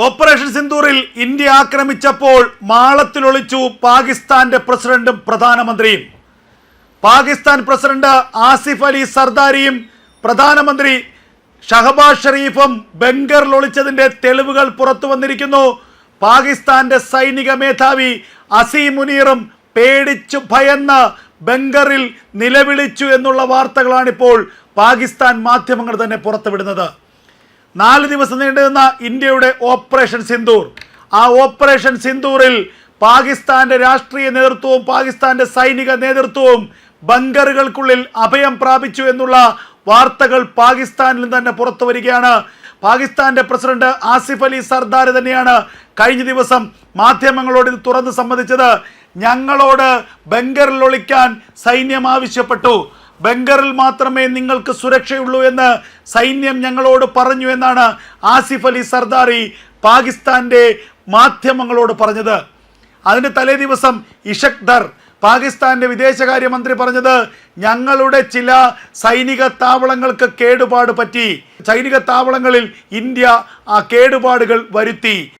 Operation സിന്ദൂറിൽ India ആക്രമിച്ചപ്പോൾ മാളത്തിലൊളിച്ചു പാകിസ്ഥാന്റെ പ്രസിഡന്റും പ്രധാനമന്ത്രിയും. പാകിസ്ഥാൻ പ്രസിഡന്റ് ആസിഫ് അലി സർദാരിയും പ്രധാനമന്ത്രി ഷഹബാസ് ഷെരീഫും ബങ്കറിൽ ഒളിച്ചതിന്റെ തെളിവുകൾ പുറത്തു വന്നിരിക്കുന്നു. പാകിസ്ഥാന്റെ സൈനിക മേധാവി അസീം മുനീറും പേടിച്ചു ഭയന്ന് ബങ്കറിൽ നിലവിളിച്ചു എന്നുള്ള വാർത്തകളാണിപ്പോൾ പാകിസ്ഥാൻ മാധ്യമങ്ങൾ തന്നെ പുറത്തുവിടുന്നത്. 4 ദിവസം നീണ്ടുനിന്ന ഇന്ത്യയുടെ ഓപ്പറേഷൻ സിന്ദൂർ, ആ ഓപ്പറേഷൻ സിന്ദൂറിൽ പാകിസ്ഥാന്റെ രാഷ്ട്രീയ നേതൃത്വവും പാകിസ്ഥാന്റെ സൈനിക നേതൃത്വവും ബങ്കറുകൾക്കുള്ളിൽ അഭയം പ്രാപിച്ചു എന്നുള്ള വാർത്തകൾ പാകിസ്ഥാനിൽ തന്നെ പുറത്തു വരികയാണ്. പാകിസ്ഥാന്റെ പ്രസിഡന്റ് ആസിഫ് അലി സർദാർ തന്നെയാണ് കഴിഞ്ഞ ദിവസം മാധ്യമങ്ങളോട് ഇത് തുറന്ന് സമ്മതിച്ചത്. ഞങ്ങളോട് ബങ്കറിൽ ഒളിക്കാൻ സൈന്യം ആവശ്യപ്പെട്ടു, ബങ്കറിൽ മാത്രമേ നിങ്ങൾക്ക് സുരക്ഷയുള്ളൂ എന്ന് സൈന്യം ഞങ്ങളോട് പറഞ്ഞു എന്നാണ് ആസിഫ് അലി സർദാരി പാകിസ്ഥാന്റെ മാധ്യമങ്ങളോട് പറഞ്ഞത്. അതിന് തലേ ദിവസം ഇഷക് ദർ, പാകിസ്ഥാന്റെ വിദേശകാര്യമന്ത്രി പറഞ്ഞത്, ഞങ്ങളുടെ ചില സൈനിക താവളങ്ങൾക്ക് കേടുപാട് പറ്റി, സൈനിക താവളങ്ങളിൽ ഇന്ത്യ ആ കേടുപാടുകൾ വരുത്തി.